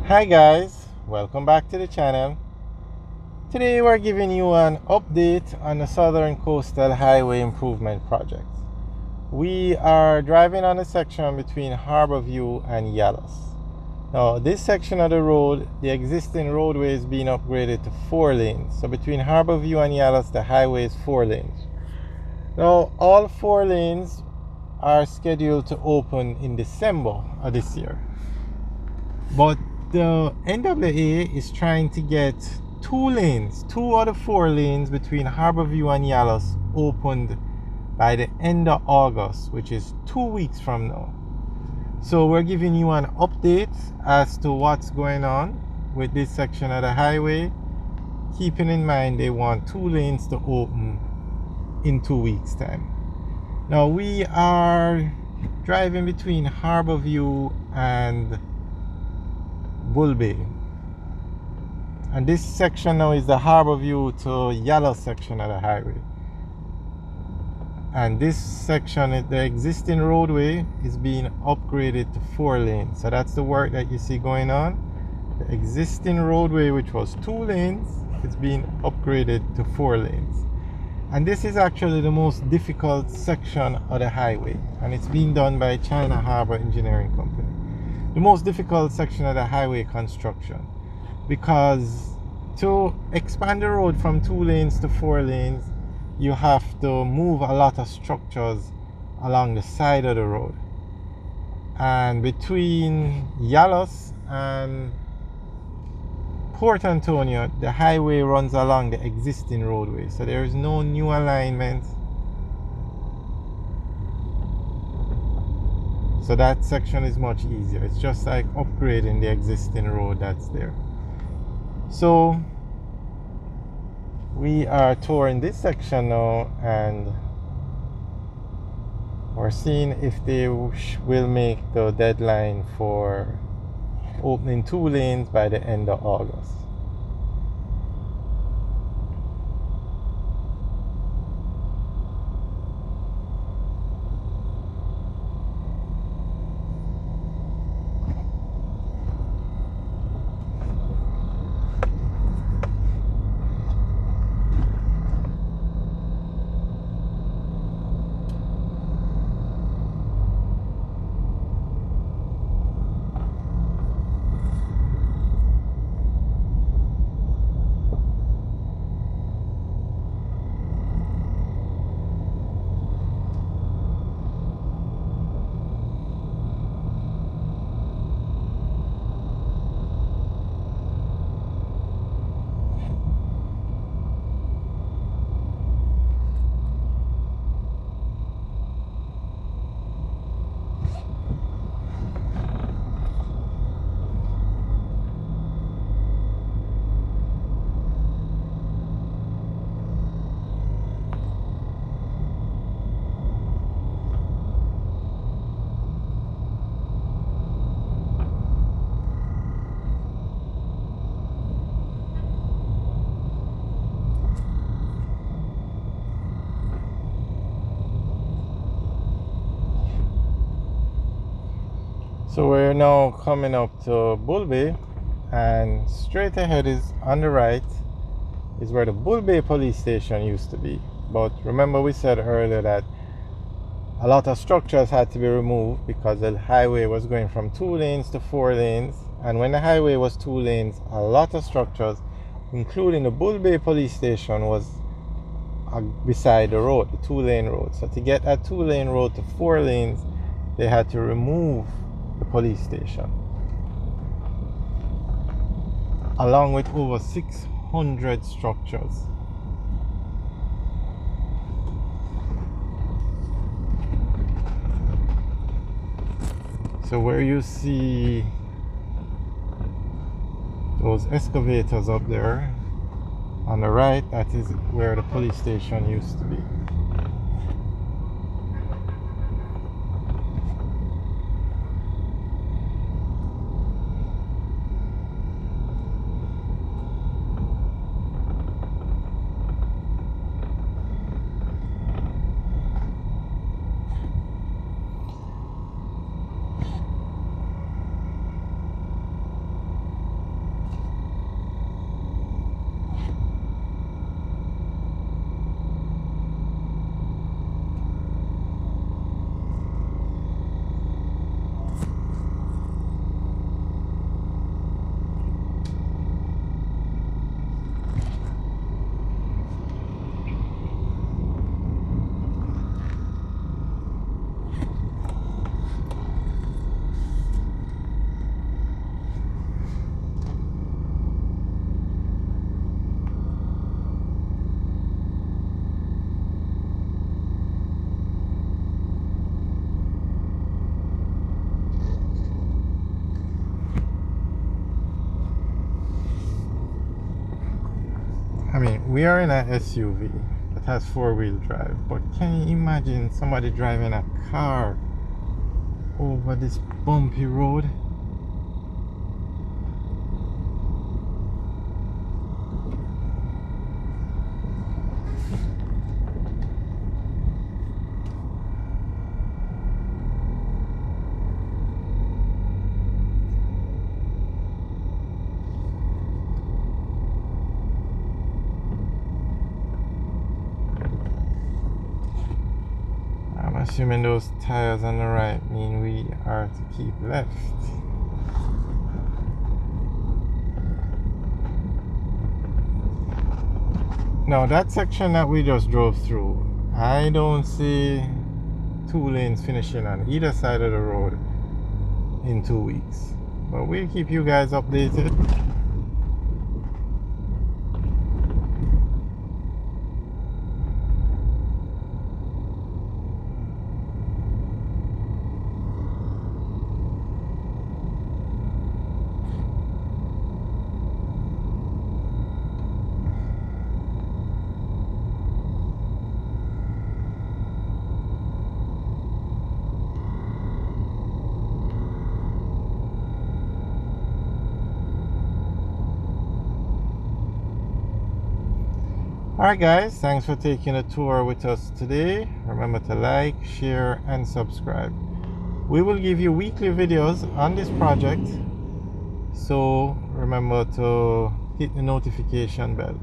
Hi guys, welcome back to the channel. Today we're giving you an update on the Southern Coastal Highway Improvement Project. We are driving on a section between Harborview and Yallis. Now this section of the road, the existing roadway is being upgraded to 4 lanes. So between Harborview and Yallis the highway is 4 lanes. Now all 4 lanes are scheduled to open in December of this year. But the NWA is trying to get 2 lanes, 2 out of 4 lanes between Harborview and Yallis opened by the end of August, which is 2 weeks from now. So we're giving you an update as to what's going on with this section of the highway, keeping in mind they want 2 lanes to open in 2 weeks time. Now we are driving between Harborview and Bull Bay, and this section now is the Harborview to Yallis section of the highway. And this section, the existing roadway is being upgraded to 4 lanes. So that's the work that you see going on. The existing roadway, which was 2 lanes, is being upgraded to 4 lanes. And this is actually the most difficult section of the highway, and it's being done by China Harbor Engineering Company. The most difficult section of the highway construction, because to expand the road from 2 lanes to 4 lanes, you have to move a lot of structures along the side of the road. And between Yallis and Port Antonio, the highway runs along the existing roadway, so there is no new alignment. So that section is much easier. It's just like upgrading the existing road that's there. So we are touring this section now, and we're seeing if they will make the deadline for opening 2 lanes by the end of August. So we're now coming up to Bull Bay, and straight ahead is on the right is where the Bull Bay police station used to be. But remember, we said earlier that a lot of structures had to be removed because the highway was going from 2 lanes to 4 lanes. And when the highway was 2 lanes, a lot of structures, including the Bull Bay police station, was beside the road, the 2-lane road. So to get that 2-lane road to 4 lanes, they had to remove the police station, along with over 600 structures. So where you see those excavators up there on the right, that is where the police station used to be. mean, we are in an SUV that has four-wheel drive, but can you imagine somebody driving a car over this bumpy road? I'm assuming those tires on the right mean we are to keep left. Now that section that we just drove through, I don't see two lanes finishing on either side of the road in 2 weeks. But we'll keep you guys updated. Alright guys, thanks for taking a tour with us today. Remember to like, share and subscribe. We will give you weekly videos on this project, so remember to hit the notification bell.